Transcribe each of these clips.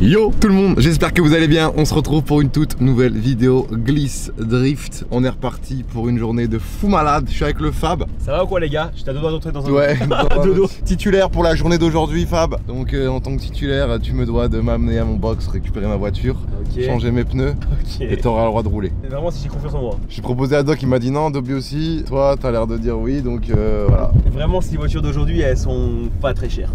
Yo tout le monde, j'espère que vous allez bien. On se retrouve pour une toute nouvelle vidéo Glisse Drift. On est reparti pour une journée de fou malade. Je suis avec le Fab. Ça va ou quoi les gars? J'étais à deux doigts d'entrer dans un dodo. Titulaire pour la journée d'aujourd'hui Fab. Donc en tant que titulaire, tu me dois de m'amener à mon box, récupérer ma voiture, changer mes pneus et t'auras le droit de rouler. Et vraiment si j'ai confiance en moi. J'ai proposé à Doc, il m'a dit non, Dobby aussi. Toi t'as l'air de dire oui, donc voilà. Vraiment si les voitures d'aujourd'hui elles sont pas très chères.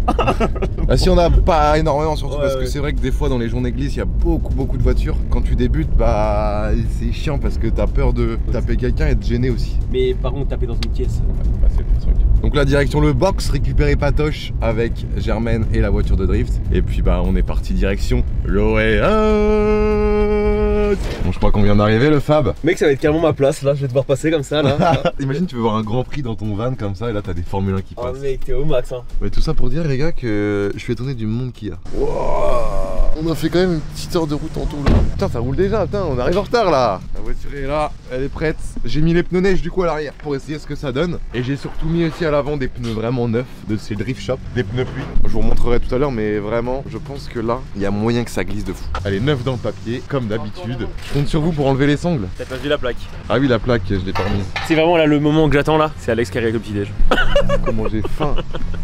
Bah, si on a pas énormément, surtout parce que c'est vrai que des fois dans les journées glisse il y a beaucoup de voitures. Quand tu débutes, bah c'est chiant parce que t'as peur de taper quelqu'un et de gêner aussi. Mais par contre taper dans une pièce. Bah, c'est le truc. Donc la direction le box, récupérer Patoche avec Germaine et la voiture de drift. Et puis bah on est parti direction l'Oréal. Bon, je crois qu'on vient d'arriver le Fab. Mec ça va être carrément ma place là, je vais devoir passer comme ça là. Imagine tu veux voir un grand prix dans ton van comme ça et là t'as des Formule 1 qui passent. Oh mec t'es au max hein. Mais tout ça pour dire les gars que je suis étonné du monde qu'il y a. Wow. On a fait quand même une petite heure de route en tout là. Putain ça roule déjà, putain on arrive en retard là. La voiture est là, elle est prête. J'ai mis les pneus neige du coup à l'arrière pour essayer ce que ça donne. Et j'ai surtout mis aussi à l'avant des pneus vraiment neufs de ces drift shop. Des pneus pluie. Je vous remontrerai tout à l'heure mais vraiment je pense que là il y a moyen que ça glisse de fou. Elle est neuve dans le papier comme d'habitude. Je compte sur vous pour enlever les sangles. T'as pas vu la plaque? Ah oui la plaque je l'ai pas remise. C'est vraiment là le moment que j'attends là. C'est Alex qui arrive avec le petit déj. Comment j'ai faim.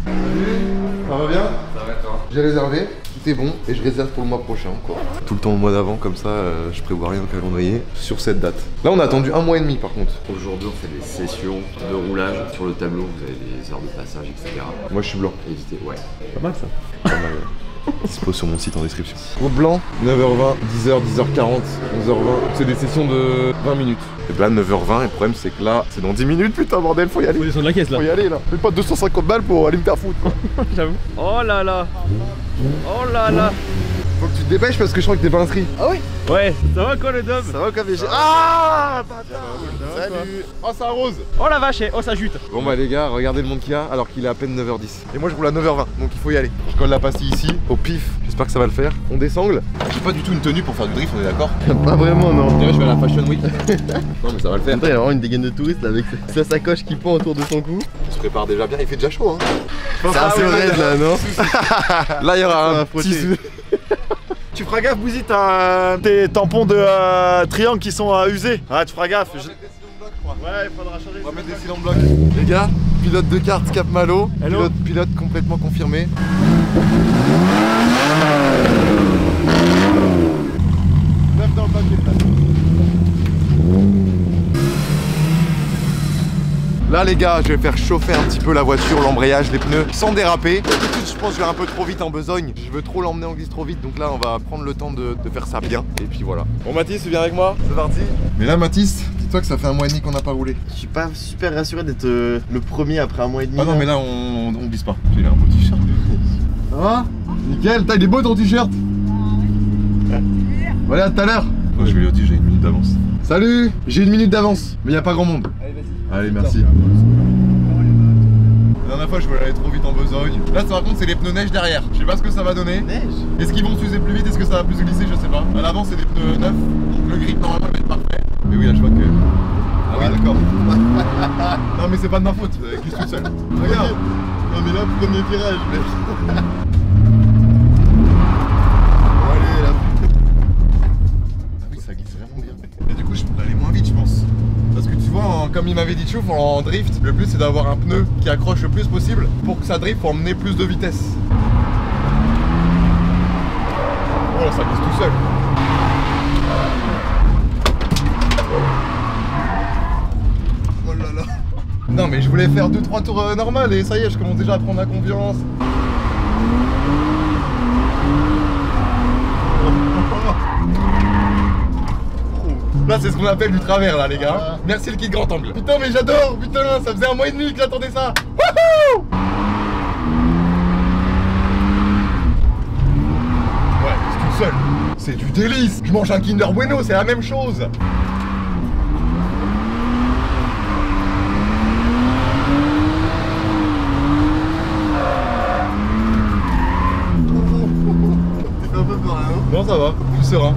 Ça va bien? Ça va toi? J'ai réservé, tout est bon et je réserve pour le mois prochain encore. Tout le temps au mois d'avant comme ça je prévois rien au calendrier sur cette date. Là on a attendu un mois et demi par contre. Aujourd'hui on fait des sessions de roulage. Sur le tableau vous avez des heures de passage etc. Moi je suis blanc. Évitez, ouais. Pas mal ça. Pas mal. Dispo sur mon site en description. Route blanc, 9h20, 10h, 10h40, 11h20. C'est des sessions de 20 minutes. Et bah 9h20 et le problème c'est que là c'est dans 10 minutes putain bordel faut y aller. Faut descendre la caisse là. Faut y aller là. Fais pas 250 balles pour aller me faire foutre. J'avoue. Oh là là. Oh là là. Faut que tu te dépêches parce que je crois que t'es pas inscrit. Ah oui? Ouais, ça va quoi le dub? Ça va comme j'ai. Ah bâtard. Salut. Oh ça arrose. Oh la vache, oh ça jute. Bon bah les gars, regardez le monde qu'il y a alors qu'il est à peine 9h10. Et moi je roule à 9h20 donc il faut y aller. Je colle la pastille ici, au pif, j'espère que ça va le faire. On désangle. J'ai pas du tout une tenue pour faire du drift, on est d'accord? Pas vraiment non. Je vais à la Fashion Week. Non mais ça va le faire. Il y a vraiment une dégaine de touriste là, avec sa sacoche qui pend autour de son cou. On se prépare déjà bien, il fait déjà chaud hein. C'est assez raide là non? Là il y aura un petit... Tu feras gaffe Bouzy, t'as tes tampons de triangle qui sont usés. Ah tu feras gaffe. Ouais il faudra changer. On va mettre des cylindres blocs. Les gars, pilote de kart Cap Malo. Pilote complètement confirmé. Neuf dans le papier. Là les gars, je vais faire chauffer un petit peu la voiture, l'embrayage, les pneus, sans déraper. D'habitude, je pense que je vais un peu trop vite en besogne. Je veux trop l'emmener en glisse trop vite, donc là on va prendre le temps de faire ça bien. Et puis voilà. Bon Mathis, tu viens avec moi? C'est parti. Mais là Mathis, dis-toi que ça fait un mois et demi qu'on n'a pas roulé. Je suis pas super rassuré d'être le premier après un mois et demi. Ah non mais là on glisse pas. Il a un beau t-shirt. Ça va? Nickel, il est beau ton t-shirt. Voilà, à tout à l'heure. Moi je lui ai dit j'ai une minute d'avance. Salut, j'ai une minute d'avance, mais il n'y a pas grand monde. Allez, merci. La dernière fois, je voulais aller trop vite en besogne. Là, par contre, c'est les pneus neige derrière. Je sais pas ce que ça va donner. Neige? Est-ce qu'ils vont s'user plus vite? Est-ce que ça va plus glisser? Je sais pas. À l'avant, c'est des pneus neufs. Le grip, normalement, va être parfait. Mais oui, là, je vois que. Ah oui, d'accord. Non, mais c'est pas de ma faute. Je glisse tout seul. Regarde. Non, mais là, premier virage, mec. Allez, là. Ah oui, ça glisse vraiment bien. Et du coup, je pourrais aller moins vite, je pense. Parce que tu vois, comme il m'avait dit Chouf, en drift, le but c'est d'avoir un pneu qui accroche le plus possible. Pour que ça drift, faut emmener plus de vitesse. Oh là, ça glisse tout seul. Oh là là. Non mais je voulais faire 2-3 tours normales et ça y est, je commence déjà à prendre la confiance. Là c'est ce qu'on appelle du travers là les gars. Merci le kit grand angle. Putain mais j'adore. Putain ça faisait un mois et demi que j'attendais ça. Wouhou. Ouais c'est tout seul. C'est du délice. Je mange un Kinder Bueno, c'est la même chose. T'es fait un peu peur là non? Non ça va, je suis serein.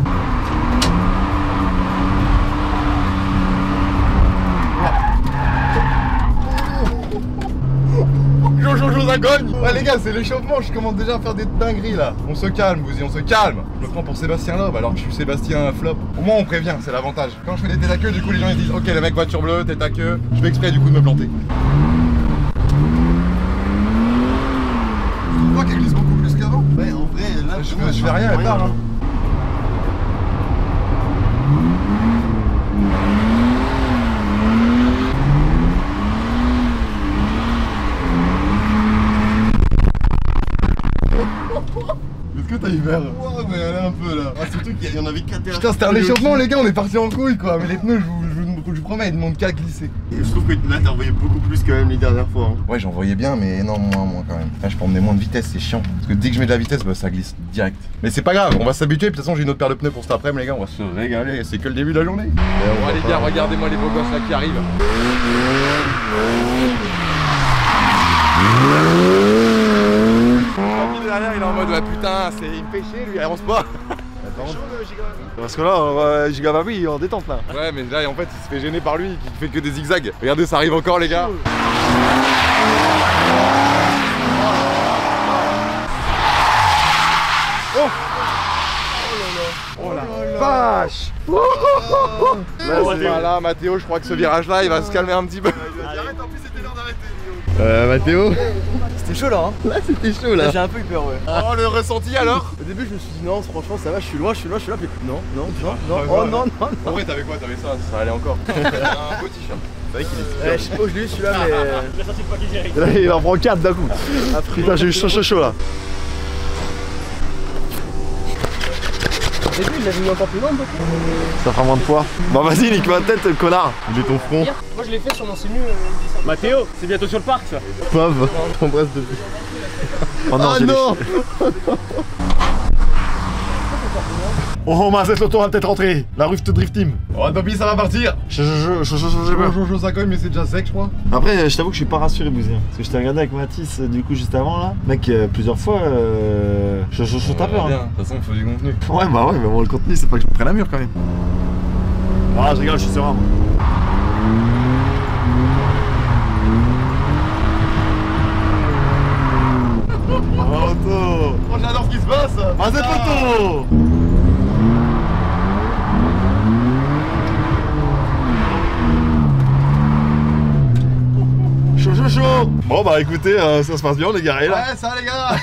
Jojo ça cogne. Ouais les gars c'est l'échauffement, je commence déjà à faire des dingueries là. On se calme Bouzy, on se calme. Je me prends pour Sébastien Loeb alors que je suis Sébastien Flop. Au moins on prévient, c'est l'avantage. Quand je fais des têtes à queue, du coup les gens ils disent ok le mec voiture bleue, tête à queue. Je fais exprès du coup de me planter. Tu vois qu'elle glisse beaucoup plus qu'avant? Ouais, en vrai, là, je fais rien, elle part. Hein. Est-ce que t'as eu vert? Ouais, mais elle est un peu là. Ah, surtout qu'il y en avait 4 Putain, c'était un échauffement, les gars, on est partis en couille quoi. Mais les pneus, je vous promets, ils demandent qu'à glisser. Et je trouve que là, t'as envoyé beaucoup plus quand même les dernières fois. Hein. Ouais, j'en voyais bien, mais non, moins quand même. Là, je peux emmener moins de vitesse, c'est chiant. Parce que dès que je mets de la vitesse, bah, ça glisse direct. Mais c'est pas grave, on va s'habituer. De toute façon, j'ai une autre paire de pneus pour cet après-midi, les gars, on va se régaler. C'est que le début de la journée. Bon, les gars, regardez-moi les beaux gosses là qui arrivent. Derrière, il est en mode ouais, putain, il me fait chier lui, avance pas. Parce que là, Giga Baby il est en détente là. Ouais, mais là, en fait, il se fait gêner par lui qui fait que des zigzags. Regardez, ça arrive encore, les gars. Oh la vache! Là, Mathéo, je crois que ce virage-là, il va se calmer un petit peu. Arrête, en plus, c'était l'heure d'arrêter. Mathéo? C'était chaud là, hein. Là, c'était chaud là. J'ai un peu eu peur, ouais. Oh, le ressenti alors? Au début, je me suis dit non, franchement, ça va, je suis loin, puis non, oh non. En vrai, t'avais quoi? T'avais ça allait encore. Un beau t-shirt. C'est vrai qu'il est. Je sais pas où je l'ai eu celui-là, mais. Il a sorti le paquet direct. Là, il en prend 4 d'un coup. Putain, j'ai eu chaud là. Au début, il avait mis encore plus loin, beaucoup. Ça fera moins de poids. Bah, vas-y, nique ma tête, connard. Il est ton front. Moi, je l'ai fait sur mon simu. Mathéo, c'est bientôt sur le parc ça. Pauvre, t'embrasses depuis. Oh non, Ah non! Oh, ma cette auto va peut-être rentrer. La rue de Drift Team. Oh, Dobby, ça va partir! Je ça cogne, mais c'est déjà sec, je crois. Après, je t'avoue que je suis pas rassuré, Bouzé. Parce que je t'ai regardé avec Mathis, du coup, juste avant là. Mec, plusieurs fois, t'as peur. De Hein. toute façon, il faut du contenu. Ouais, bah ouais, mais bon, le contenu, c'est pas que je me prenne la mur quand même. Ah, je rigole, je suis serein. Oh, Otto! Oh, j'adore ce qui se passe! Vas-y, poteau! Chaud. Bon, bah écoutez, ça se passe bien, les gars. Et là. Ouais, ça les gars!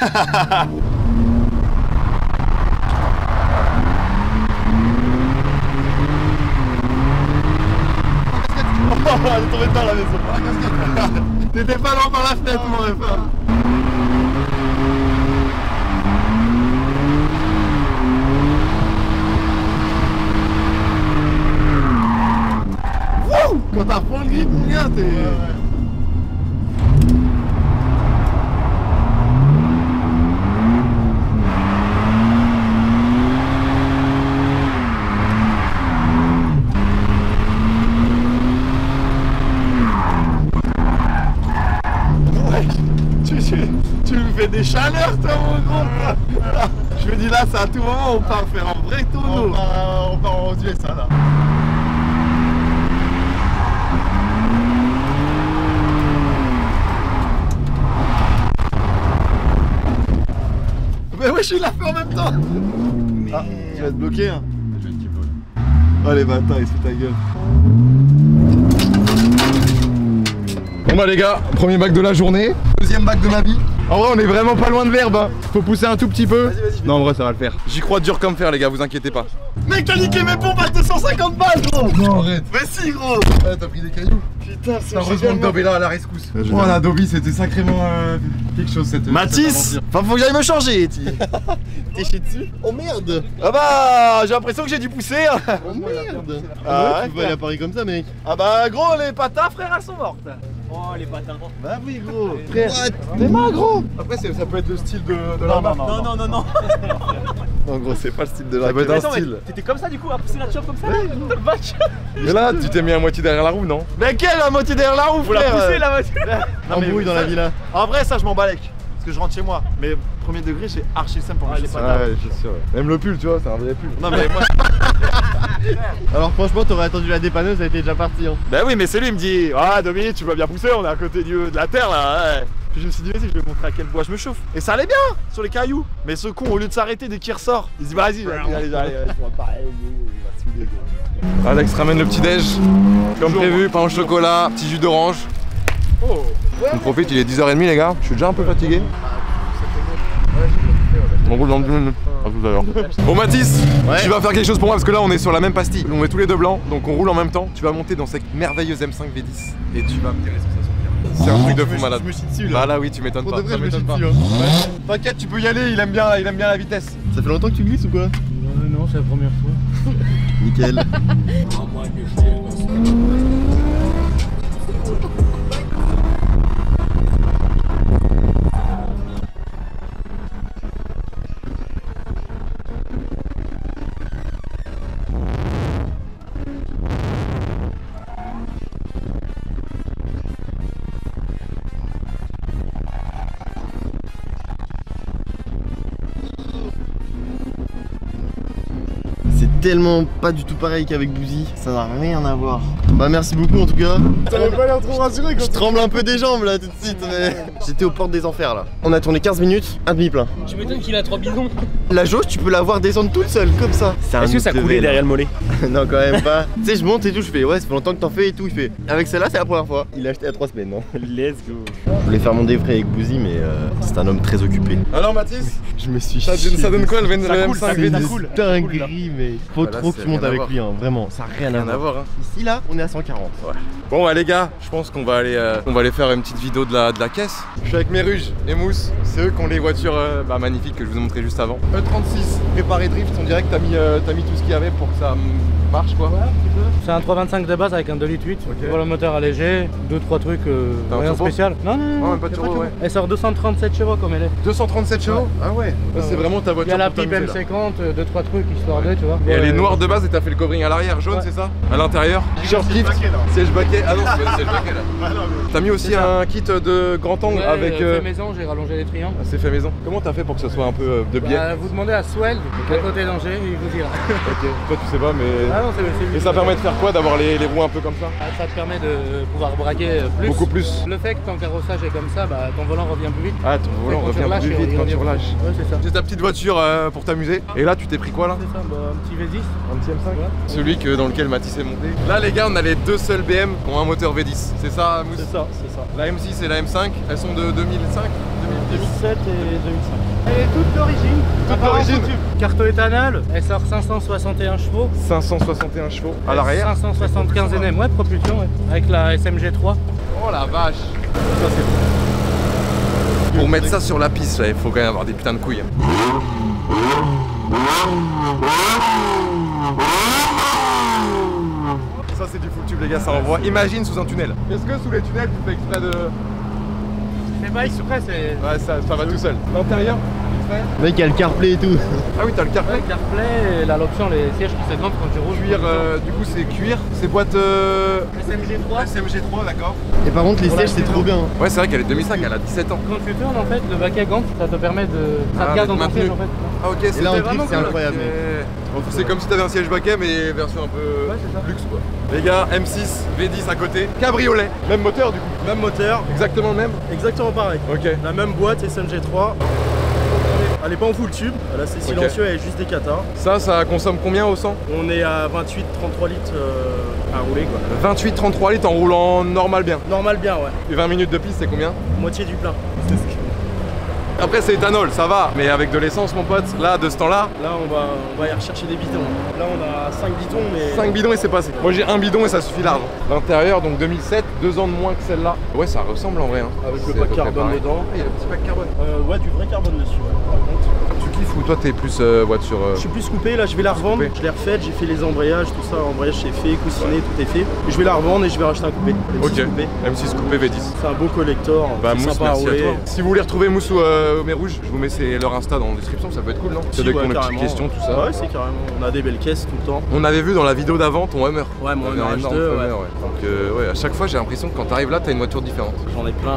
Oh, elle est tombée dedans la maison. T'étais pas loin par la fenêtre, mon ref. Quand t'apprends le grip, mon gars, t'es. Tu me fais des chaleurs, toi, mon gros. Je me dis là, c'est à tout moment, on part faire un vrai tournoi. On part en USA là. Mais ouais, je l'ai fait en même temps. Ah, tu vas te bloquer, hein. Je vais te kiffer. Oh les bâtards, ils se foutent ta gueule. Bon bah les gars, premier bac de la journée, deuxième bac de ma vie. En vrai on est vraiment pas loin de l'herbe, hein. Faut pousser un tout petit peu. Vas-y, non en vrai ça va le faire. J'y crois dur comme fer les gars, vous inquiétez pas. Mec, t'as niqué mes pompes à 250 balles, gros. Non arrête. Mais si, gros. Ouais, t'as pris des cailloux. Putain, c'est Heureusement que Dobby est là à la rescousse. Oh la Dobby c'était sacrément quelque chose cette Mathis, enfin faut que j'aille me changer, T'es chié dessus? Oh merde! Ah bah, j'ai l'impression que j'ai dû pousser. Oh merde! Ah ouais, tu peux aller à Paris comme ça, mec? Ah bah gros, les patins, frère, elles sont mortes. Oh, les patins. Bah oui, gros! Frère, t'es marre, gros. Après ça peut être le style de la Non, marque. Non. Non, gros, c'est pas le style de la Ça peut être un Attends, mais style. t'étais comme ça du coup, à pousser la chope comme ça là? Vache. Mais là tu t'es mis à moitié derrière la roue non? Mais quelle la moitié derrière la roue, Faut la frère? pousser la voiture. Non, mais Embrouille dans ça- la villa. En vrai, ça, je m'en balèque. Parce que je rentre chez moi. Mais premier degré, j'ai archi le seum pour lâcher ça. Ouais je suis sûr. Même le pull tu vois, c'est un vrai pull. Non, mais moi. Alors franchement, t'aurais attendu la dépanneuse, elle était déjà partie. Hein. Bah oui, mais c'est lui, il me dit: ah, Domi, tu vas bien pousser, on est à côté de la terre là. Ouais. Puis je me suis dit, vas-y, je vais montrer à quel bois je me chauffe. Et ça allait bien sur les cailloux. Mais ce con, au lieu de s'arrêter dès qu'il ressort, il se dit, vas-y, allez, Alex ramène le petit déj. Comme prévu, pain au chocolat, petit jus d'orange. Oh. On profite, il est 10h30 les gars. Je suis déjà un peu fatigué. On roule dans le dune. À tout à l'heure. Bon Mathis, tu vas faire quelque chose pour moi parce que là on est sur la même pastille. On est tous les deux blancs, donc on roule en même temps. Tu vas monter dans cette merveilleuse M5 V10 et tu vas me dire les sensations. C'est un truc de fou malade. Je me chie dessus là. Bah là oui, tu m'étonnes pas. Pour de vrai, je me chie dessus. T'inquiète, tu peux y aller, il aime bien la vitesse. Ça fait longtemps que tu glisses ou quoi? Non, c'est la première fois. Nickel. Tellement pas du tout pareil qu'avec Bouzy, ça n'a rien à voir. Bah merci beaucoup en tout cas. Ça m'a pas l'air trop rassuré quand Je tremble un peu des jambes là tout de suite mais... J'étais aux portes des enfers là. On a tourné 15 minutes, un demi-plein. Tu m'étonnes qu'il a 3 bidons. La jauge tu peux la voir descendre toute seule comme ça. Est-ce que ça coulait derrière le mollet? Non quand même pas. Tu sais je monte et tout, je fais ouais ça fait longtemps que t'en fais et tout. Il fait avec celle-là c'est la première fois. Il l'a acheté à 3 semaines non. Let's go. Je voulais faire mon défrait avec Bouzy mais c'est un homme très occupé. Alors Mathis, Je me suis ça donne quoi le M5 V10? coule. Dinguerie mais faut Bah là, trop que c'est tu montes rien à avec voir. lui hein. Vraiment ça n'a rien à voir. hein. Ici là on est à 140. Bon bah les gars, je pense qu'on va aller faire une petite vidéo de la caisse. Je suis avec Méruge et Mousse, c'est eux qui ont les voitures magnifiques que je vous ai montré juste avant. E36, préparé drift, on dirait que t'as mis tout ce qu'il y avait pour que ça marche quoi. C'est un 325 de base avec un 2,8 litres. Voilà, le moteur allégé, 2-3 trucs, T'as un rien turbo spécial. Non, même pas de y a turbo, ouais. Elle sort 237 chevaux comme elle est. 237 chevaux. Ah ouais, c'est vraiment ta Il voiture. y a la pour pipe t'amuser, là. M50, 2-3 trucs histoire de, tu vois. Et elle est noire de base et t'as fait le covering à l'arrière jaune, Ouais. c'est ça? À l'intérieur Short lift, siège baquet. Ah non, c'est pas le siège baquet là. T'as mis aussi C'est ça. un kit de grand angle Ouais, avec. fait maison, j'ai rallongé les triangles. C'est fait maison. Comment t'as fait pour que ça soit un peu de biais? Bah, vous demandez à Swell, à côté d'Angers, il vous dira. Ok, toi tu sais pas mais. Ah non, c'est lui. Et ça permet de faire quoi? D'avoir les roues un peu comme ça? Ah, ça te permet de pouvoir braquer plus. Beaucoup plus. Le fait que ton carrossage est comme ça, bah, ton volant revient plus vite. Ah, ton volant Quand tu revient relâches, plus vite il quand revient tu plus relâches. vite. Ouais, c'est ça. C'est ta petite voiture pour t'amuser. Et là, tu t'es pris quoi là? C'est ça, bah, un petit V10. Un petit M5 Ouais. Celui dans lequel Mathis est monté. Là, les gars, on a les deux seuls BM qui ont un moteur V10. C'est ça, Mousse? C'est ça, c'est ça. La M6 et la M5, elles sont de 2005 2007 et 2005. Elle est toute d'origine. Toute d'origine. Carte éthanol, elle sort 561 chevaux. 561 chevaux. À l'arrière 575 Nm, ouais, propulsion, ouais. Avec la SMG 3. Oh la vache. Ça, c'est... Pour mettre ça sur la piste, il faut quand même avoir des putains de couilles. Ça c'est du full tube les gars, ça envoie. Imagine sous un tunnel. Est-ce que sous les tunnels tu fais exprès de... C'est pas exprès, c'est... Ouais ça va tout seul. L'intérieur Mec il y a le CarPlay et tout. Ah oui t'as le CarPlay. Ouais, CarPlay, et là l'option, les sièges qui s'égrandent quand tu roules. Cuir, du coup c'est cuir, c'est boîte SMG 3. SMG3 d'accord. Et par contre les sièges c'est trop bien. Ouais c'est vrai qu'elle est 2005, elle a 17 ans. Quand tu tournes en fait, le baquet gante, ça te permet de... Ça Ah, te garde dans d'être ton siège maintenu. en fait. Ah ok, Et là en vraiment drift c'est cool. incroyable. C'est comme si t'avais un siège baquet mais version un peu Ouais, c'est ça. luxe quoi. Les gars, M6, V10 à côté, cabriolet, même moteur du coup. Même moteur, Exactement le même. exactement pareil. Ok. La même boîte SMG3. Elle est pas en full tube, elle est assez silencieux, elle est juste des catars. Ça consomme combien au 100? On est à 28-33 litres à rouler quoi. 28-33 litres en roulant normal bien. Normal bien ouais. Et 20 minutes de piste c'est combien? Moitié du plein. Après c'est éthanol, ça va, mais avec de l'essence mon pote, là de ce temps-là, Là on va y rechercher des bidons. Là on a 5 bidons mais... 5 bidons et c'est passé. Moi j'ai un bidon et ça suffit large. L'intérieur donc 2007, 2 ans de moins que celle-là. Ouais ça ressemble en vrai. Hein. Avec le C'est à pack peu près carbone pareil. dedans. Ah, il y a le petit pack carbone. Ouais du vrai carbone dessus ouais. Par contre. Tu kiffes ou toi t'es plus voiture Je suis plus coupé, là je vais la revendre, coupé. je l'ai refaite, j'ai fait les embrayages, tout ça, embrayage c'est fait, coussiné, tout est fait. Et je vais la revendre et je vais racheter un coupé. M6 Ok, coupé. M6 coupé V10. C'est un beau collector, Bah c'est Mousse, sympa à merci à rouler. toi. Si vous voulez retrouver Mousse ou Mes Rouges, je vous mets leur Insta dans la description, ça peut être cool non? Si, Dès qu'on a ouais, des petites carrément. questions, tout ça. Ouais c'est carrément, on a des belles caisses tout le temps. On avait vu dans la vidéo d'avant ton Hummer. Ouais mon On avait un Hummer énorme H2, Hummer, ouais. ouais. Donc ouais, à chaque fois j'ai l'impression que quand t'arrives là t'as une voiture différente. J'en ai plein.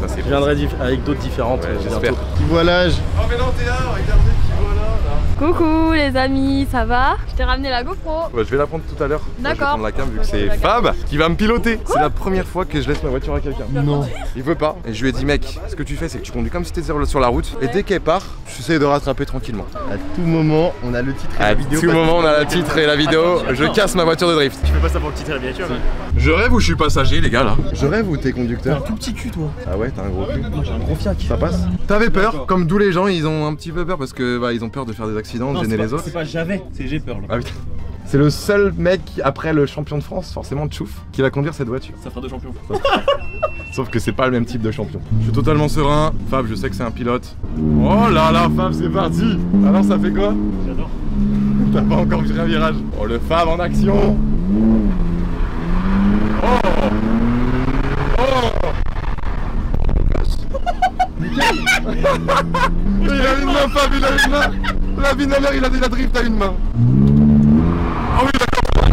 Ça c'est Je viendrai avec d'autres différentes Ouais, bientôt. j'espère. Petit voilage. Oh mais non t'es là, regardez qui voilà là. Coucou les amis, ça va? Je t'ai ramené la GoPro. Ouais, je vais la prendre tout à l'heure. Je vais D'accord. prendre la cam vu que c'est Fab qui va me piloter. C'est la première fois que je laisse ma voiture à quelqu'un. Non. Il veut pas. Et je lui ai dit, mec, ce que tu fais, c'est que tu conduis comme si t'étais sur la route. Et dès qu'elle part, tu essayes de rattraper tranquillement. À tout moment, on a le titre et la vidéo. À tout moment, on a le titre et la vidéo. Je casse ma voiture de drift. Tu fais pas ça pour le titre et la miniature, mais. Je rêve ou je suis passager, les gars, là? Je rêve ou t'es conducteur? Tout petit cul, toi. Ah ouais, t'as un gros cul. Moi, j'ai un gros fiac. Ça passe? T'avais peur, comme tous les gens, ils ont un petit peu peur parce que bah, ils ont peur de faire des accidents, de gêner les autres. C'est pas j'avais, c'est j'ai peur là. Ah, putain. C'est le seul mec, après le champion de France, forcément de chouf, qui va conduire cette voiture. Ça fera deux champions. Sauf que c'est pas le même type de champion. Je suis totalement serein. Fab, je sais que c'est un pilote. Oh là là, Fab, c'est parti. Alors ça fait quoi? J'adore. T'as pas encore vu un virage. Oh, le Fab en action. Oh. Oh. Il a une main, Fab, il a une main. La vie de la mère, il a déjà drift à une main. Ah oui, d'accord.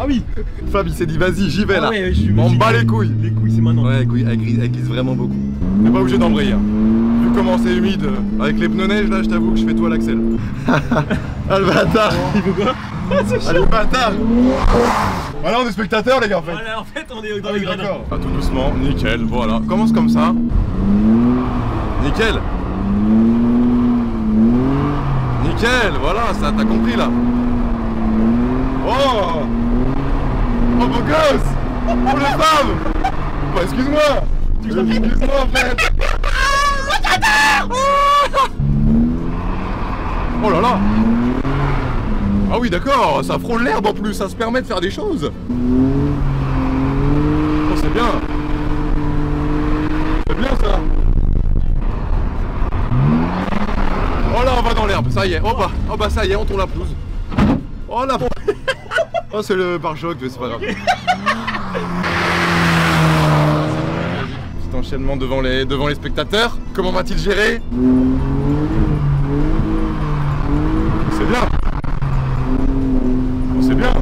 Ah oui. Fab, il s'est dit, vas-y, j'y vais là. Ah ouais, je On bat les couilles. Les couilles, c'est maintenant. Ouais, elle glisse vraiment beaucoup. On n'est pas obligé d'embrayer. Hein. Vu comment c'est humide, avec les pneus neige là, je t'avoue que je fais tout à l'axel. Ah le bâtard. Il faut quoi? Ah le bâtard. Voilà, on est spectateurs les gars en fait. Voilà, en fait, on est dans les gradins. Ah, tout doucement, nickel, voilà. Commence comme ça. Nickel. Nickel, voilà, ça t'as compris là. Oh. Oh beau gosse. Oh le femme. Bah excuse-moi. Excuse-moi en fait. Oh là là. Ah oui d'accord, ça frôle l'herbe en plus, ça se permet de faire des choses. Oh c'est bien. C'est bien ça. Oh là on va dans l'herbe, ça y est, oh bah ça y est, on tourne la pelouse. Oh là. Oh c'est le pare-choc, mais c'est pas grave. Petit enchaînement devant les spectateurs. Comment va-t-il gérer? C'est bien. Oh, c'est bien.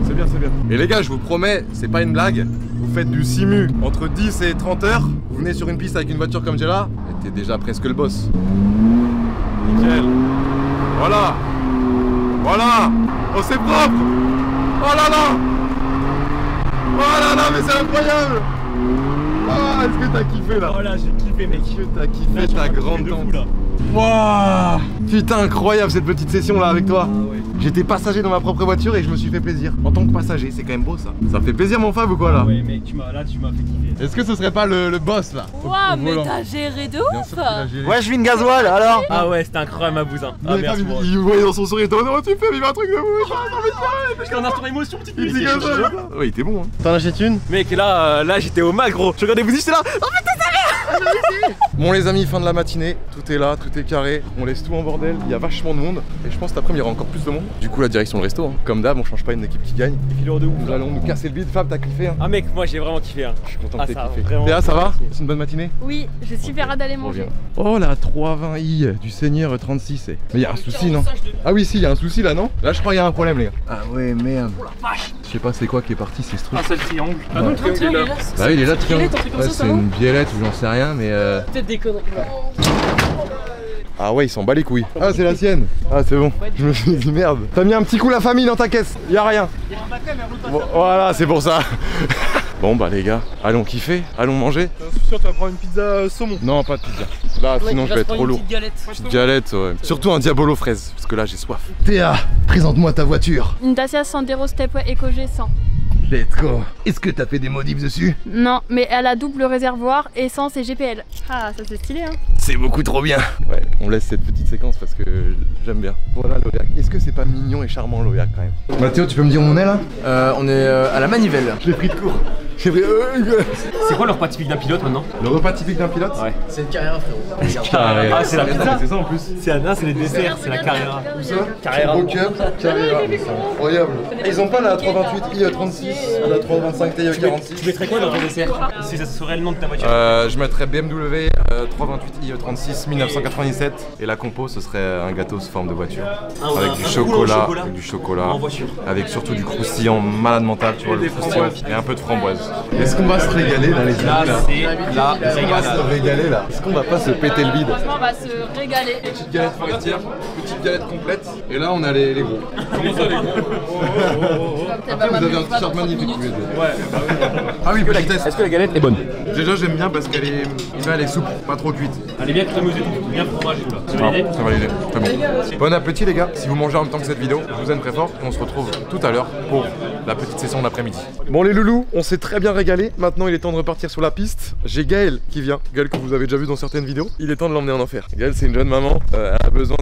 C'est bien, c'est bien. Et les gars, je vous promets, c'est pas une blague. Vous faites du simu entre 10 et 30 heures. Vous venez sur une piste avec une voiture comme j'ai là, et t'es déjà presque le boss. Nickel. Voilà. Voilà. Oh, c'est propre. Oh là là. Oh là là, mais c'est incroyable. Ah, est-ce que t'as kiffé là? Oh là, j'ai kiffé mec. Est-ce que t'as kiffé ta grande tente? Wouah. Putain, incroyable cette petite session là avec toi. Ah ouais. J'étais passager dans ma propre voiture et je me suis fait plaisir. En tant que passager, c'est quand même beau ça. Ça fait plaisir mon Fab ou quoi là? Ouais mec, tu m'as fait kiffer. Est-ce que ce serait pas le boss là? Waouh, mais t'as géré de Bien ouf. sûr qu'il a géré. Ouais, je vis une gasoil alors. Ah ouais, c'était incroyable ma bousin. Ah Mais Fab, merci. il voyait dans son sourire, il était en mode, oh, tu fais vivre un truc de ouf. J'étais en instant émotion, petite Il dit comme ça. Ouais, il était bon hein. T'en achètes une? Mec, là j'étais au mag gros. Je regardais vous j'étais là. Bon les amis, fin de la matinée, tout est là, tout est carré, on laisse tout en bordel, il y a vachement de monde et je pense cet après-midi il y aura encore plus de monde. Du coup la direction le resto, hein. Comme d'hab on change pas une équipe qui gagne. Et fileurs de ouf. Nous allons nous casser le bide. Fab, t'as kiffé hein? Ah mec, moi j'ai vraiment kiffé hein. Je suis content Ah, que t'aies ça a kiffé. vraiment Théa, ça va? kiffé. C'est une bonne matinée? Oui, je suis super hâte d'aller Trop manger. bien. Oh la 320i du Seigneur 36. Mais il y a un souci non? Ah oui si, il y a un souci là non? Là je crois qu'il y a un problème les gars. Ah ouais merde. Je sais pas c'est quoi qui est parti, c'est ce truc. Ah c'est le triangle. Ah non, le triangle est là. Bah oui il est là le triangle. un truc comme Ouais, ça, c'est une biellette ou j'en sais rien mais Peut-être des conneries. Ah ouais il s'en bat les couilles. Ah c'est la sienne. Ah c'est bon. Je me suis dit merde. T'as mis un petit coup la famille dans ta caisse. Y'a rien. Bon, voilà c'est pour ça. Bon bah les gars, allons kiffer, allons manger. Je suis sûr que tu vas prendre une pizza saumon. Non pas de pizza. Là sinon je vais être trop lourd. Petite galette ouais. Surtout un diabolo fraise parce que là j'ai soif. Théa, présente-moi ta voiture. Une Dacia Sandero Stepway Eco G100. Let's go. Est-ce que t'as fait des modifs dessus? Non, mais elle a double réservoir, essence et GPL. Ah, ça c'est stylé hein. C'est beaucoup trop bien. Ouais, on laisse cette petite séquence parce que j'aime bien. Voilà l'Oyac. Est-ce que c'est pas mignon et charmant l'Oyac quand même? Mathéo, tu peux me dire où on est là? On est à la manivelle. Je l'ai pris de court. J'ai pris... C'est quoi le repas typique d'un pilote maintenant? Le repas typique d'un pilote? Ouais. C'est une carrière frérot. Carrera. Ah c'est la pizza. C'est ça en plus. C'est les desserts, c'est la Carrera. Où ça? Carrera. Au Cup, Carrera. C'est incroyable. Et ils ont pas la 328i 36, la 325 Ti 46. Tu mettrais quoi dans ton dessert? Si ça serait le nom de ta voiture. Je mettrais BMW 328i 36 1997 et la compo ce serait un gâteau sous forme de voiture avec du chocolat, avec du chocolat, En voiture. avec surtout du croustillant malade mental, tu vois le croustillant et un peu de framboise. Est-ce qu'on va se régaler là les amis là? c'est la Est-ce qu'on va se régaler là? Est-ce qu'on va pas se péter le bide? Franchement, on va se régaler. Petite galette forestière, petite galette complète. Et là on a les gros. Comment ça les gros? Après vous avez un t-shirt magnifique. Ah oui, politesse. Est-ce que la galette est bonne? Déjà j'aime bien parce qu'elle est souple, pas trop cuite. Elle est bien crémeuse et tout, bien fromage là. C'est validé? Ça va l'aider, très bon. Bon appétit les gars, si vous mangez en même temps que cette vidéo, je vous aime très fort. On se retrouve tout à l'heure pour la petite session d'après-midi. Bon les loulous, on s'est très bien régalé. Maintenant il est temps de repartir sur la piste. J'ai Gaël qui vient, Gaël que vous avez déjà vu dans certaines vidéos. Il est temps de l'emmener en enfer. Gaël c'est une jeune maman, elle a besoin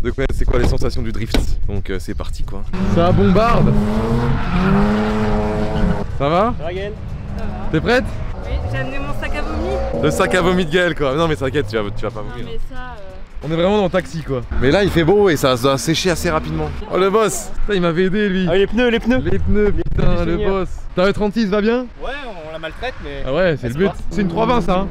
de connaître c'est quoi les sensations du drift. Donc c'est parti quoi. Ça bombarde. Ça va? Ça va Gaël? T'es prête? Oui, j'ai amené mon sac à vomi. Le sac à vomi de Gaël quoi. Non mais t'inquiète, tu vas pas vomir. Non mais ça... On est vraiment dans le taxi quoi. Mais là il fait beau et ça doit sécher assez rapidement. Oh le boss, putain, il m'avait aidé lui. Ah les pneus. Les pneus, putain le boss. Ta 36 va bien? Ouais, on la maltraite mais... Ah ouais, c'est le but. C'est une 320 ça hein?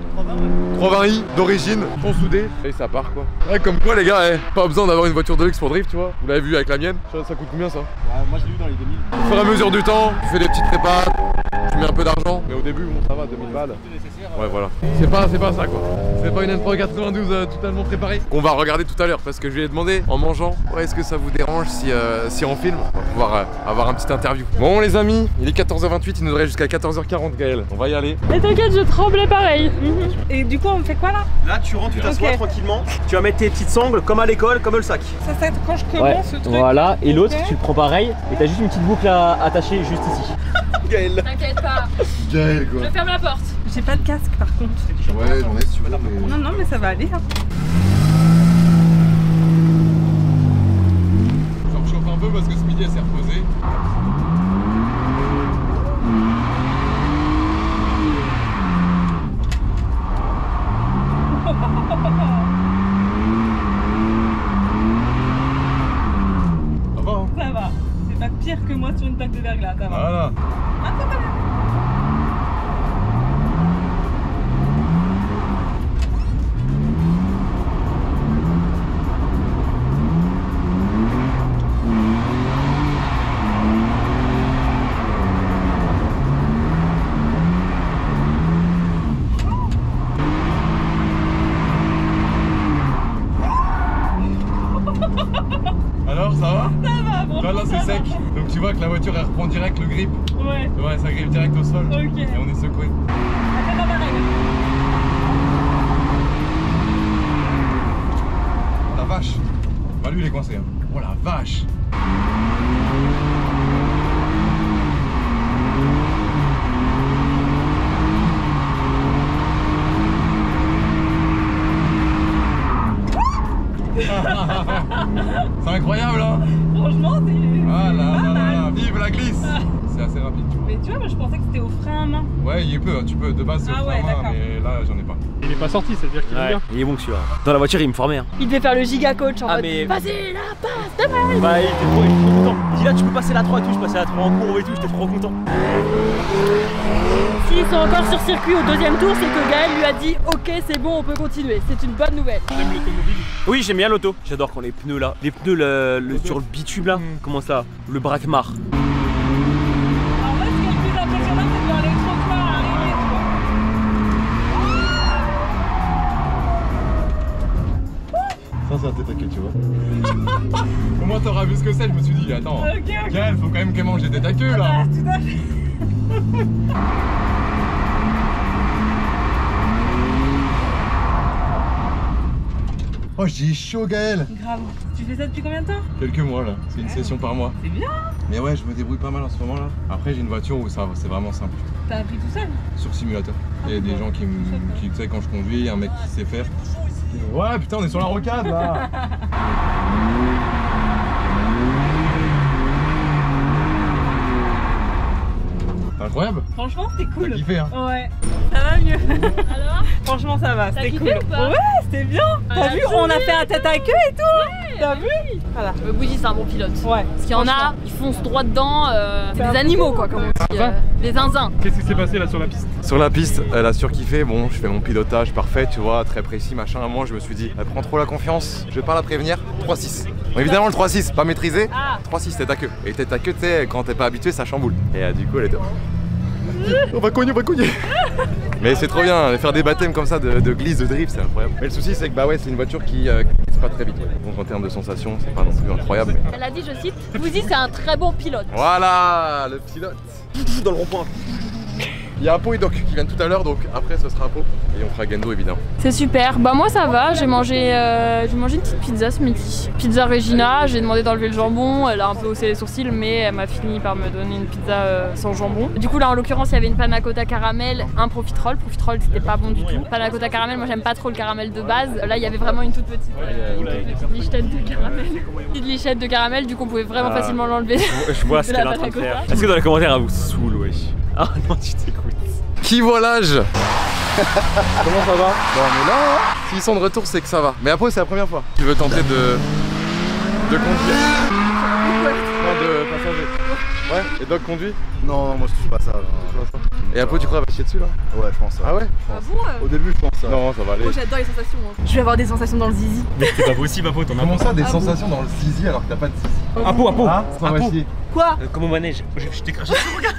320i d'origine, sont soudés. Et ça part quoi. Ouais comme quoi les gars, pas besoin d'avoir une voiture de luxe pour drift tu vois. Vous l'avez vu avec la mienne. Ça coûte combien ça? Ouais, moi je l'ai vu dans les 2000. Au fur et à mesure du temps, tu fais des petites prépas, tu mets un peu d'argent. Mais au début bon ça va, 2000 balles. Ouais voilà. C'est pas ça quoi. C'est pas une M3 92 totalement préparée. Qu'on va regarder tout à l'heure parce que je lui ai demandé en mangeant, ouais est-ce que ça vous dérange si on filme? On va pouvoir avoir un petit interview. Bon les amis, il est 14h28, il nous reste jusqu'à 14h40 Gaël. On va y aller. Mais t'inquiète, je tremblais pareil. Et du coup on fait quoi là? Là tu rentres, tu t'assois tranquillement. Tu vas mettre tes petites sangles comme à l'école, comme le sac. Ça quand je commence ce truc. Voilà, et l'autre tu le prends pareil et t'as juste une petite boucle attachée juste ici. Gaël. T'inquiète pas. Gaël quoi. Je ferme la porte. J'ai pas de casque par contre. Ouais j'en ai si tu veux mais... Non mais ça va aller. Hein. Je chauffe un peu parce que ce midi elle s'est reposée. Ça va hein? Ça va, c'est pas pire que moi sur une plaque de verglas, ça va. Voilà. Ah, ça va. Alors ça va? Ça va, bon. Là c'est sec. Donc tu vois que la voiture elle reprend direct le grip. Ouais. Ouais ça grippe direct au sol. Ok. Et on est secoué. Attends, pas pareil. Oh la vache. Bah lui il est coincé hein. Oh la vache. C'est incroyable hein. Franchement, c'est... Ah là là, vive la glisse. C'est assez rapide tu vois. Mais tu vois, moi je pensais que c'était au frein à main. Ouais il peut, tu peux, de base c'est Ah au ouais, frein à main, d'accord. mais là j'en ai pas. Il est pas sorti, ça veut dire qu'il est bien. Il est bon que celui-là. Dans la voiture il me formait. Hein. Il devait faire le giga coach en Ah, mode mais- vas-y là, passe, demain. Bah il était trop content. Il dit là tu peux passer la 3 et tout, je passais la 3 en courbe et tout, j'étais trop content. S'ils sont encore sur circuit au deuxième tour, c'est que Gaël lui a dit ok c'est bon on peut continuer, c'est une bonne nouvelle. Oui j'aime bien l'auto. J'adore quand les pneus là, les pneus sur le bitume là, comment ça? Le braquemar. Alors moi, ce qui est le plus impressionnant, c'est de voir les trottoirs arriver, tu vois. Ça c'est un tête à queue tu vois. Au moins t'auras vu ce que c'est, je me suis dit attends. Ok. Gaël faut quand même qu'elle mange des têtes à queue là. Ah, tout à fait. Oh j'ai chaud Gaël. Grave. Tu fais ça depuis combien de temps? Quelques mois là, c'est une session par mois. C'est bien. Mais ouais je me débrouille pas mal en ce moment là. Après j'ai une voiture où ça c'est vraiment simple. T'as appris tout seul? Sur simulateur. Il y a des gens qui tu sais quand je conduis, un mec qui sait faire. Ouais putain on est sur la rocade là. C'est incroyable. Franchement, c'était cool. T'as kiffé hein? Ouais. Ça va mieux. Alors Franchement, ça va. T'as C'était kiffé cool. ou pas? Ouais, c'était bien. T'as vu, on a fait un tête à queue et tout. T'as vu? Voilà. Bougie c'est un bon pilote. Ouais. Parce qu'il y en a, ils foncent droit dedans, c'est des animaux quoi comme on dit, des zinzins. Qu'est-ce qui s'est passé là sur la piste? Sur la piste, elle a surkiffé, bon je fais mon pilotage parfait tu vois, très précis machin, moi je me suis dit elle prend trop la confiance, je vais pas la prévenir, 3-6. Bon, évidemment le 3-6, pas maîtrisé, 3-6 tête à queue. Et tête à queue tu sais, quand t'es pas habitué ça chamboule. Et du coup elle est top. On va cogner, Mais c'est trop bien, faire des baptêmes comme ça de glisse, de drift, c'est incroyable. Mais le souci c'est que bah ouais, c'est une voiture qui glisse pas très vite. Donc en termes de sensations, c'est pas non plus incroyable. Mais... Elle a dit, je cite, Bouzy c'est un très bon pilote. Voilà, le pilote. Dans le rond-point. Il y a Apo et Doc qui viennent tout à l'heure, donc après ce sera Apo et on fera Gendo évidemment. C'est super, bah moi ça va, j'ai mangé une petite pizza ce midi. Pizza Regina, j'ai demandé d'enlever le jambon, elle a un peu haussé les sourcils mais elle m'a fini par me donner une pizza sans jambon. Du coup là en l'occurrence il y avait une panna cotta caramel, un profiterole c'était pas bon du tout. Panna cotta caramel, moi j'aime pas trop le caramel de base, là il y avait vraiment une toute petite lichette de caramel. Petite lichette de caramel, du coup on pouvait vraiment facilement l'enlever. Je vois ce qu'elle est en train de faire. Est-ce que dans les commentaires elle vous saoule, wesh? Ah non, tu t'écoutes. Qui voilage. Comment ça va? Bon mais là, s'ils sont de retour c'est que ça va. Mais après c'est la première fois. Tu veux tenter de conduire? Non, de passager. Ouais, et Doc conduit? Non, moi je touche pas ça. Et après tu crois qu'elle va chier dessus là? Ouais, je pense ça. Ah ouais? Au début, je pense ça. Non, ça va aller. Moi j'adore les sensations. Je vais avoir des sensations dans le zizi. Mais c'est pas possible, Apo, t'en as Comment ça, des sensations dans le zizi alors que t'as pas de zizi? Apo, Ah, ça va chier. Quoi? Comme au manège, je t'ai craché sur le regard.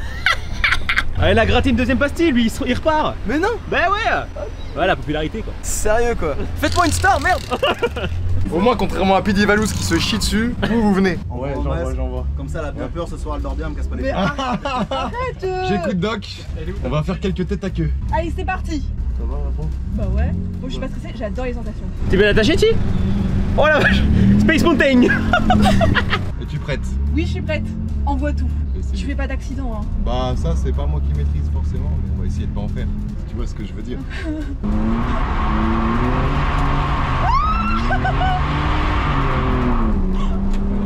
Ah, elle a gratté une deuxième pastille, lui, il repart. Mais non. Bah ouais. Ouais, la popularité quoi. Sérieux quoi. Faites-moi une star, merde. Au moins, contrairement à Pidi Valous qui se chie dessus, vous venez. Ouais, j'en vois. Comme ça, elle a bien peur ce soir, elle dort bien, elle me casse pas les pieds. Arrête. J'écoute Doc. On va faire quelques têtes à queue. Allez, c'est parti. Ça va, Apo? Bah ouais. Bon, je sais pas ce que c'est, j'adore les sensations. T'es bien attaché, Ti? Oh la vache. Space Mountain. Es-tu prête? Oui, je suis prête. Envoie tout. Je fais pas d'accident, hein. Bah ça c'est pas moi qui maîtrise forcément, mais on va essayer de pas en faire. Tu vois ce que je veux dire? On a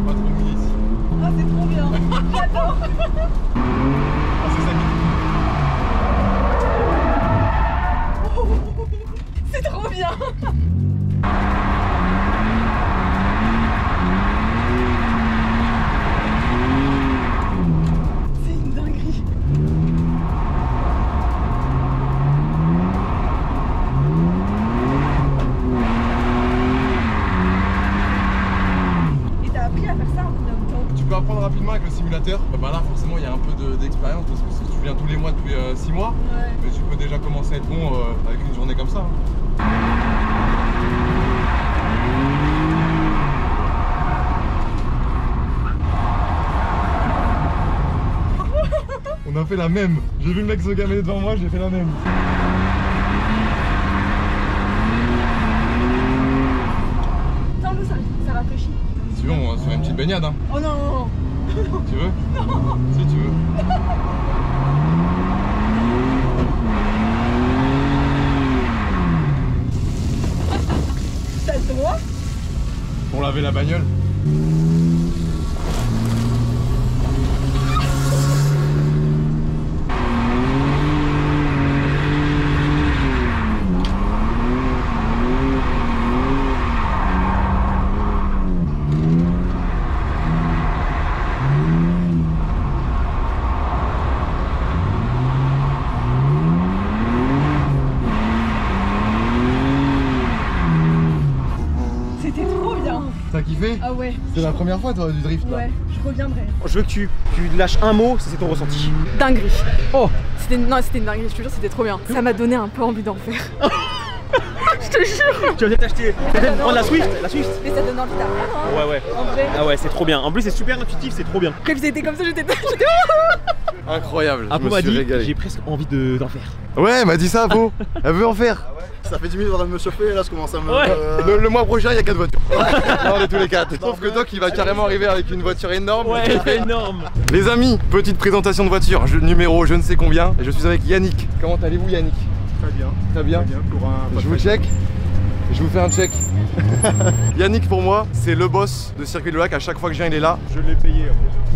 pas trop mouillé ici. Ah, c'est trop bien. J'adore. Ah c'est ça qui... C'est trop bien. Tu peux apprendre rapidement avec le simulateur. Bah là forcément il y a un peu d'expérience parce que si tu viens tous les mois depuis 6 mois, ouais. Mais tu peux déjà commencer à être bon avec une journée comme ça. On a fait la même. J'ai vu le mec se gamer devant moi, j'ai fait la même. Sans nous, ça rafraîchit. Si tu veux, on va se faire une petite baignade. Hein. Oh non, non, non. Tu veux? Non. Si tu veux. T'as le droit? Pour laver la bagnole. T'as kiffé? Ah ouais. C'est la première fois toi du drift là? Ouais, je reviendrai. Je veux que tu lâches un mot, ça c'est ton ressenti. Dinguerie. Oh. C'était une dinguerie, je te jure, c'était trop bien. Ça m'a donné un peu envie d'en faire. Je te jure. Tu vas peut-être acheter, prendre la Swift, Mais ça donne envie d'apprendre, hein. Ouais. En vrai. Ah ouais, c'est trop bien. En plus c'est super intuitif, c'est trop bien. Quand ils étaient comme ça, j'étais Incroyable, Apo je me m'a suis dit, régalé. j'ai presque envie d'en faire. Ouais, elle m'a dit ça Apo. Elle veut en faire. Ça fait 10 minutes en train de me chauffer, là je commence à me... Ouais. Le mois prochain il y a 4 voitures. Non, on est tous les 4. Sauf que Doc il va carrément arriver avec une voiture énorme. Ouais, énorme. Les amis, petite présentation de voiture, numéro je ne sais combien. Et je suis avec Yannick. Comment allez-vous Yannick? Très bien. Très bien. Pour un... Je vous check. Je vous fais un check. Yannick pour moi c'est le boss de Circuit du Lac, à chaque fois que je viens il est là. Je l'ai payé.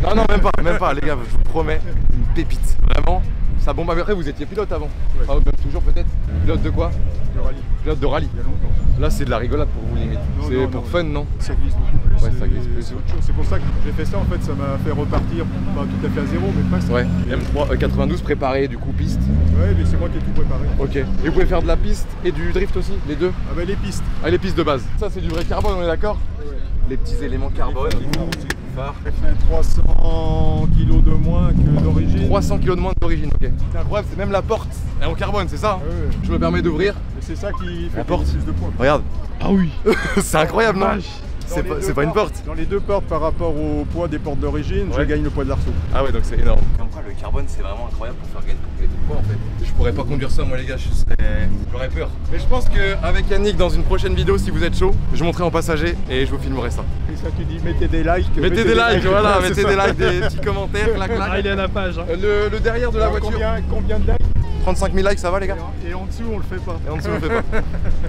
Non même pas les gars, je vous promets, une pépite, vraiment. Ça bombe. Après vous étiez pilote avant, ouais. Enfin, même toujours peut-être. Pilote de quoi? De rallye. Pilote de rallye. Il y a longtemps. Là c'est de la rigolade pour vous limite. C'est pour fun non? Ça glisse beaucoup plus. Ouais, ça glisse plus. C'est autre chose. C'est pour ça que j'ai fait ça en fait, ça m'a fait repartir, pas tout à fait à zéro, mais presque. Ouais, M3 92 préparé du coup piste. Ouais, mais c'est moi qui ai tout préparé. Ok. Et vous pouvez faire de la piste et du drift aussi, les deux? Ah bah les pistes. Ah, les pistes de base. Ça c'est du vrai carbone, on est d'accord? Ouais. Les petits éléments carbone. Ça fait 300 kg de moins que d'origine. 300 kg de moins d'origine, ok. C'est incroyable, c'est même la porte. Elle est en carbone, c'est ça? Ouais. Je me permets d'ouvrir. Et c'est ça qui fait La porte. plus de points. Regarde. Ah oui. C'est incroyable, non? C'est pas une porte. Dans les deux portes par rapport au poids des portes d'origine, je gagne le poids de l'arceau. Ah ouais, donc c'est énorme. Comme quoi, le carbone, c'est vraiment incroyable pour faire gagner du poids en fait. Je pourrais pas conduire ça, moi les gars, j'aurais peur. Mais je pense qu'avec Yannick, dans une prochaine vidéo, si vous êtes chaud, je monterai en passager et je vous filmerai ça. C'est ça que tu dis, mettez des likes. Mettez des likes, voilà, mettez des likes, des petits commentaires, clac clac. Ah, il est à la page. Hein. Le derrière de la voiture. Combien de likes? 35 000 likes, ça va les gars? Et en dessous, on le fait pas. Et en dessous, on le fait pas.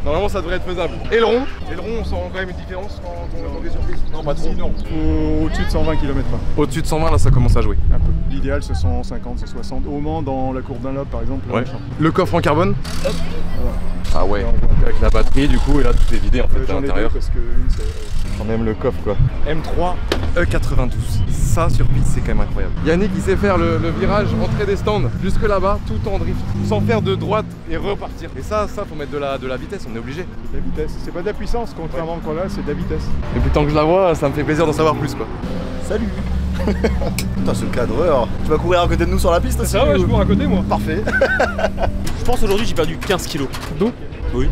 Normalement, ça devrait être faisable. Et le rond, on sent quand même une différence quand on est sur piste? Non, pas trop. Non, au-dessus de 120 km/h. Au-dessus de 120, là, ça commence à jouer. Un peu. L'idéal, c'est 150, 160. Au Mans, dans la courbe d'un lobe, par exemple. Ouais. Le coffre en carbone. Hop. Voilà. Ah ouais, avec la batterie du coup, et là tout est vidé en fait à l'intérieur. Parce que une c'est... Quand même le coffre quoi. M3 E92. Ça sur piste c'est quand même incroyable. Yannick il sait faire le virage, entrée des stands jusque là-bas, tout en drift, sans faire de droite et repartir. Et ça faut mettre de la vitesse, on est obligé. De la vitesse, c'est pas de la puissance, contrairement qu'on a, c'est de la vitesse. Et puis tant que je la vois, ça me fait plaisir d'en savoir plus quoi. Salut. Putain, ce cadreur. Tu vas courir à côté de nous sur la piste aussi? Ça ouais, je cours à côté moi. Parfait. Je pense aujourd'hui j'ai perdu 15 kilos. D'où? Oui.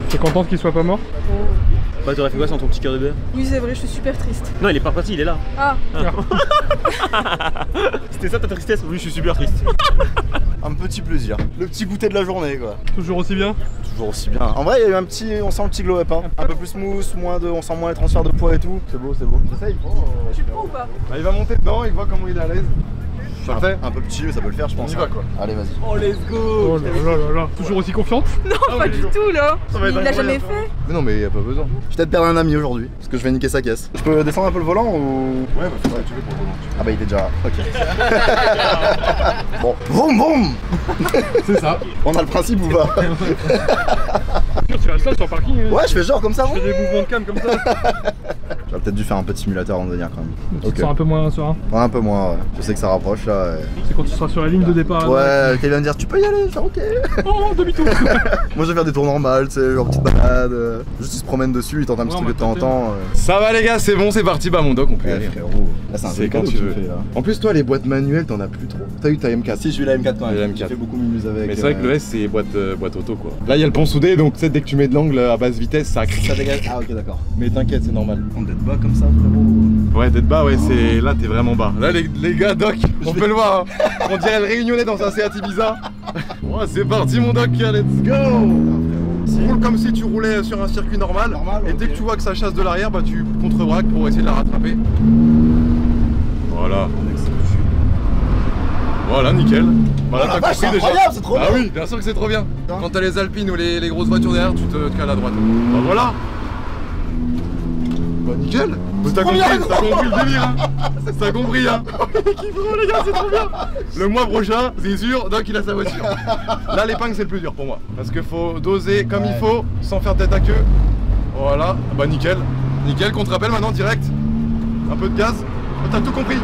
T'es contente qu'il soit pas mort? Bah t'aurais fait quoi sans ton petit cœur de bébé? Oui, c'est vrai, je suis super triste. Non, il est pas parti, il est là. Ah, C'était ça ta tristesse? Oui, je suis super triste. Un petit plaisir. Le petit goûter de la journée quoi. Toujours aussi bien? Toujours aussi bien. En vrai, il y a eu un petit. On sent le petit glow up. Hein. Un peu plus smooth, on sent moins les transferts de poids et tout. C'est beau, c'est beau. Ça il faut. tu le prends ou pas? Bah, il va monter dedans, il voit comment il est à l'aise. Ça fait un peu petit, mais ça peut le faire, je pense. On y va quoi. Allez, vas-y. Oh, let's go. Oh là là là. Toujours aussi confiante? Non, pas du tout là. Il l'a jamais fait. Mais non mais y a pas besoin. Je vais peut-être perdre un ami aujourd'hui, parce que je vais niquer sa caisse. Je peux descendre un peu le volant ou... Ouais bah faudrait que tu veux pour le moment. Ah bah il était déjà... Ok. Bon, vroom vroom. C'est ça. On a le principe ou pas? Tu restes là sur le parking? Hein. Ouais, je fais genre comme ça. Je fais des mouvements de cam comme ça. J'aurais peut-être dû faire un peu de simulateur avant de venir quand même. Tu te sens un peu moins serein? Ouais, un peu moins, ouais. Je sais que ça rapproche là. C'est quand tu seras sur la ligne de départ. Ouais, quelqu'un va me dire tu peux y aller, genre ok. Oh, demi-tour. Moi je vais faire des tours normales, tu sais, genre petite balade. Juste il se promène dessus, il tente un petit truc de temps en temps. Ça va les gars, c'est bon, c'est parti, bah mon doc on peut y Ouais, aller. frérot. Là c'est un C'est peu quand tu veux. fais là. En plus toi les boîtes manuelles t'en as plus trop. T'as eu ta M4? Si, j'ai eu la M4 quand La même. M4. J'ai fait beaucoup mumuse avec. Mais c'est vrai que le S c'est boîte auto quoi. Là il y a le pont soudé donc tu sais dès que tu mets de l'angle à basse vitesse ça crie. Ça dégage. Ah ok d'accord. Mais t'inquiète c'est normal. On d'être bas comme ça frérot. Ouais d'être bas ouais c'est... Là t'es vraiment bas. Là les gars doc, on peut le voir hein. On dirait le Réunionnais dans un Seat Ibiza. Ouais c'est parti mon doc, let's go. Roule comme si tu roulais sur un circuit normal, et dès que tu vois que ça chasse de l'arrière, bah tu contre-braques pour essayer de la rattraper. Voilà. Voilà, nickel. Voilà, t'as compris déjà. C'est trop bien. Ah oui, bien sûr que c'est trop bien. Quand t'as les Alpines ou les grosses voitures derrière, tu te cales à droite. Bah voilà. Bah nickel. T'as compris le délire hein. T'as compris hein. Les gars, c'est trop bien. Le mois prochain, c'est sûr, Doc il a sa voiture. Là l'épingle c'est le plus dur pour moi. Parce qu'il faut doser comme il faut, sans faire tête à queue. Voilà, bah nickel. Nickel, contre-appel maintenant direct. Un peu de gaz. Oh, t'as tout compris.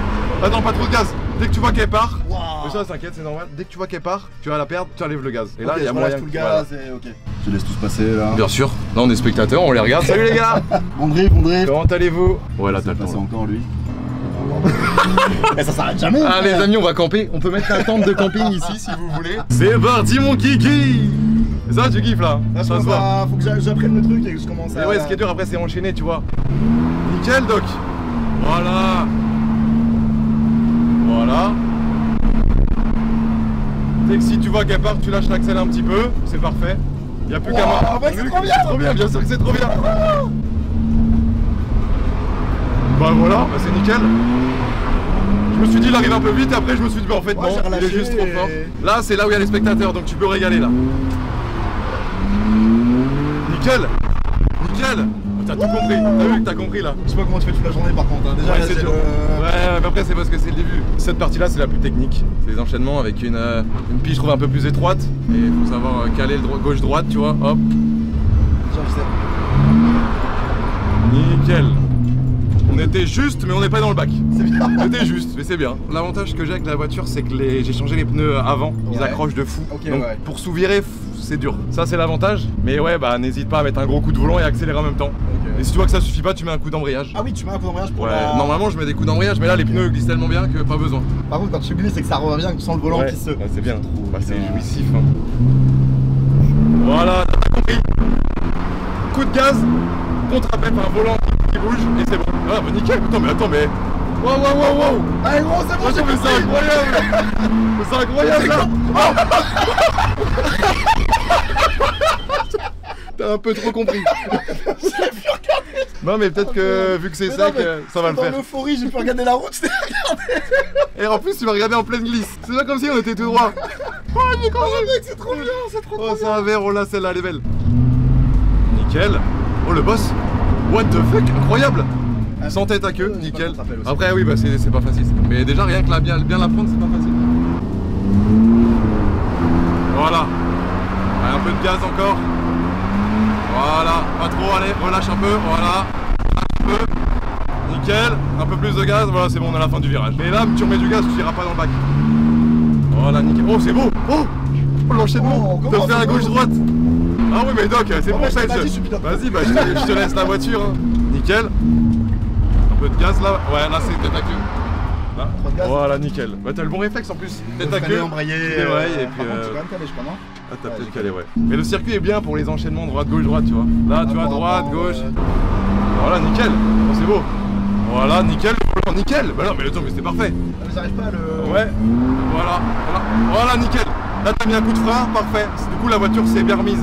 Attends, pas trop de gaz. Dès que tu vois qu'elle part, mais ça s'inquiète, c'est normal. Dès que tu vois qu'elle part, tu vas la perdre, tu enlèves le gaz. Et là il y a moyen tout le que- gaz et ok. Je laisse tous passer là. Bien sûr. Là on est spectateurs, on les regarde. Salut les gars. Bon drift, bon drift. Comment allez-vous? Ouais là t'as le Passer temps. encore lui. Et ça s'arrête jamais. Ah les amis on va camper, on peut mettre la tente de camping ici si vous voulez. C'est parti mon kiki. Ça tu kiffes là, ça se voit. Faut que j'apprenne le truc et que je commence à... Mais ouais ce qui est dur après c'est enchaîner tu vois. Nickel Doc. Voilà. Voilà. Dès que si tu vois qu'elle part tu lâches l'accel un petit peu, c'est parfait. Y'a plus qu'à moi. Ah ouais, c'est trop bien. C'est trop bien, bien sûr que c'est trop bien. Bah voilà, bah c'est nickel. Je me suis dit il arrive un peu vite, après je me suis dit bah en fait Ouais, non, j'ai il est relâché juste trop et- fort. Là c'est là où il y a les spectateurs, donc tu peux régaler là. Nickel. Nickel. Oh, t'as tout compris, t'as vu que t'as compris là. Je sais pas comment tu fais toute la journée par contre. Hein. Déjà Ouais, là, c'est j'ai dur. Ouais, mais après c'est parce que c'est le début. Cette partie là c'est la plus technique. C'est les enchaînements avec une piste je trouve un peu plus étroite. Et il faut savoir caler le gauche-droite tu vois, hop. Nickel. On était juste, mais on n'est pas dans le bac. C'est bien. On était juste, mais c'est bien. L'avantage que j'ai avec la voiture, c'est que j'ai changé les pneus avant. Ils accrochent de fou. Ok, donc pour sous-virer, c'est dur. Ça, c'est l'avantage. Mais ouais, bah n'hésite pas à mettre un gros coup de volant et accélérer en même temps. Et si tu vois que ça suffit pas, tu mets un coup d'embrayage. Ah oui, tu mets un coup d'embrayage pour Ouais, normalement je mets des coups d'embrayage, mais là les pneus glissent tellement bien que pas besoin. Par contre, quand tu glisses, c'est que ça revient, que tu sens le volant qui se. Ouais, c'est bien. Bah, c'est jouissif. Hein. Voilà, t'as compris. Coup de gaz, contre-appel, un volant qui bouge et c'est bon. Ah bah nickel, attends mais. Wow. Allez gros, c'est bon, j'ai mais c'est incroyable. Mais c'est incroyable là. T'as un peu trop compris. Non mais peut-être que vu que c'est sec, ça va le faire. Dans l'euphorie, j'ai pu regarder la route, je t'ai regardé. Et en plus tu vas regarder en pleine glisse. C'est pas comme si on était tout droit. Oh mec, c'est trop bien, c'est trop Oh c'est un verre, oh là celle-là elle est belle. Nickel. Oh le boss. What the fuck, incroyable. Sans tête à queue, nickel. Après oui bah c'est pas facile. Mais déjà rien que bien la prendre c'est pas facile. Voilà. Allez, un peu de gaz encore. Voilà, pas trop, allez, relâche un peu, voilà. Un peu. Nickel, un peu plus de gaz, voilà c'est bon, on est à la fin du virage. Mais là, tu remets du gaz, tu iras pas dans le bac. Voilà, nickel. Oh c'est beau. Oh l'enchaînement. T'as fait à gauche-droite. Ah oui mais Doc, c'est bon ça. Vas-y, bah je te laisse la voiture. Hein. Nickel. Un peu de gaz là. Ouais là c'est tête à queue. Là. Voilà nickel. Bah t'as le bon réflexe en plus. Tête à queue. Embrayé. Et puis. Tu quand même calé, je crois, non? Ah t'as peut-être calé, ouais. Mais le circuit est bien pour les enchaînements droite-gauche-droite, tu vois. Là tu vois, droite, gauche. Voilà, nickel. Oh, c'est beau. Voilà, nickel. Nickel. Bah non mais attends, mais c'est parfait. Mais j'arrive pas à le... Ouais. Voilà, nickel. Là t'as mis un coup de frein, parfait. Du coup la voiture s'est bien remise.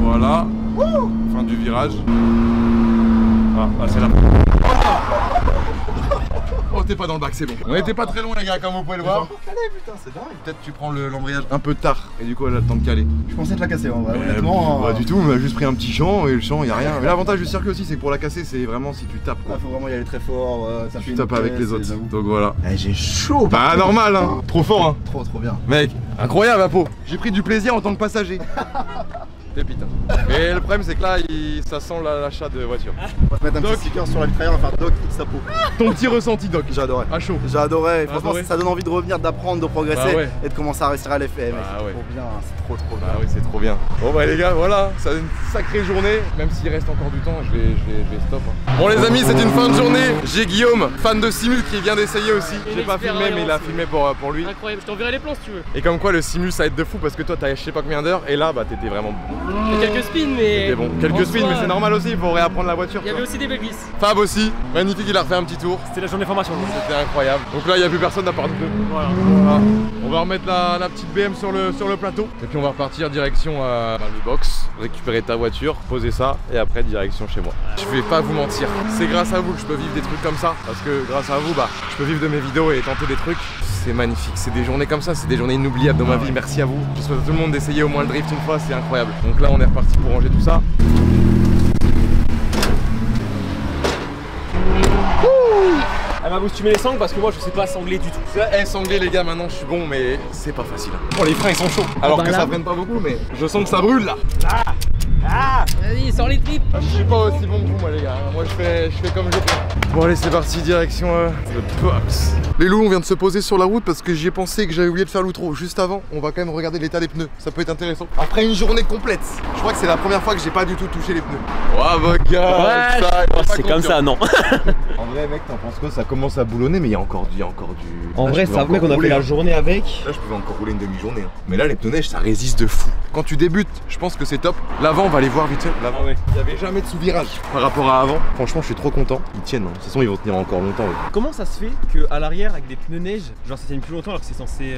Voilà. Fin du virage. Ah c'est là. Oh t'es pas dans le bac, c'est bon. On était pas très loin les gars, comme vous pouvez le voir. Putain, c'est dingue. Peut-être tu prends l'embrayage un peu tard et du coup elle a le temps de caler. Je pensais te la casser en vrai, honnêtement. Pas du tout, on a juste pris un petit champ et le champ y a rien. Mais l'avantage du circuit aussi c'est que pour la casser c'est vraiment si tu tapes quoi. Faut vraiment y aller très fort, ça fait tu tapes avec les autres. Donc voilà. J'ai chaud. Bah normal hein. Trop fort hein. Trop bien. Mec, incroyable la peau. J'ai pris du plaisir en tant que passager. Pépite. Et le problème c'est que là ça sent l'achat de voiture. On va te mettre un petit sticker sur la vitraillère, on va faire Doc sa peau. Ton petit ressenti Doc. J'ai adoré. À chaud. J'ai adoré. Franchement ça donne envie de revenir, d'apprendre, de progresser et de commencer à réussir à les faire. Bah ouais. C'est trop bien, c'est trop bien. Ah oui c'est trop bien. Bon bah les gars voilà, ça une sacrée journée. Même s'il reste encore du temps, je vais stop. Hein. Bon les amis c'est une fin de journée. J'ai Guillaume, fan de Simul qui vient d'essayer aussi. J'ai pas filmé mais il a filmé pour lui. Incroyable, je t'enverrai les plans si tu veux. Et comme quoi le Simul ça aide de fou parce que toi t'as je sais pas combien d'heures et là bah t'étais vraiment bon. Il y a quelques spins mais... C'était bon, quelques spins mais c'est normal aussi, il faut réapprendre la voiture. Il y avait aussi des belles glisses. Fab aussi, magnifique, il a refait un petit tour. C'était la journée formation. C'était incroyable. Donc là il n'y a plus personne à part nous deux. Voilà. On va remettre la petite BM sur le plateau. Et puis on va repartir direction à le box, récupérer ta voiture, poser ça et après direction chez moi. Je vais pas vous mentir, c'est grâce à vous que je peux vivre des trucs comme ça. Parce que grâce à vous, bah, je peux vivre de mes vidéos et tenter des trucs. C'est magnifique, c'est des journées comme ça, c'est des journées inoubliables dans ma vie, merci à vous. Je souhaite à tout le monde d'essayer au moins le drift une fois, c'est incroyable. Donc là on est reparti pour ranger tout ça. Elle m'a tu mets les sangles parce que moi je sais pas sangler du tout. Sangler les gars maintenant je suis bon mais c'est pas facile. Bon les freins ils sont chauds. Alors que ça freine pas beaucoup mais je sens que ça brûle là. Vas-y, sors les tripes. Je suis pas aussi bon que vous moi les gars, moi je fais comme je peux. Bon allez c'est parti direction le box. Les loups on vient de se poser sur la route parce que j'y ai pensé que j'avais oublié de faire l'outro. Juste avant on va quand même regarder l'état des pneus, ça peut être intéressant. Après une journée complète, je crois que c'est la première fois que j'ai pas du tout touché les pneus. Oh my god, c'est comme ça non. En vrai mec t'en penses quoi? Ça commence à boulonner mais il y a encore du... En vrai ça mec on a fait la journée avec. Là je pouvais encore rouler une demi-journée hein. Mais là les pneus neige ça résiste de fou. Quand tu débutes je pense que c'est top. L'avant on va aller voir vite fait. L'avant il n'y avait jamais de sous-virage par rapport à avant. Franchement je suis trop content. Ils tiennent hein. De toute façon ils vont tenir encore longtemps. Comment ça se fait qu'à l'arrière avec des pneus neige, genre ça tienne plus longtemps alors que c'est censé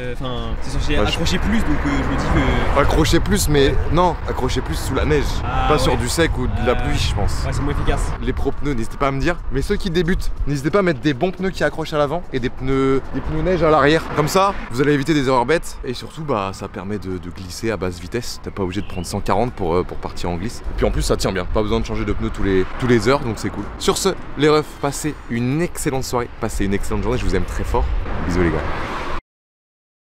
accrocher plus donc je me dis que... Accrocher plus mais non, accrocher plus sous la neige. Pas sur du sec ou de la pluie je pense. Ouais c'est moins efficace. Les pro pneus n'hésitez pas à me dire. Mais ceux qui débutent, n'hésitez pas à mettre des bons pneus qui accrochent à l'avant et des pneus neige à l'arrière. Comme ça vous allez éviter des erreurs bêtes et surtout bah ça permet de glisser à basse vitesse. T'es pas obligé de prendre 140 pour partir en glisse. Et puis en plus ça tient bien, pas besoin de changer de pneus tous les heures donc c'est cool. Sur ce les refs, passez une excellente soirée, passez une excellente journée, je vous aime très fort. Bisous les gars.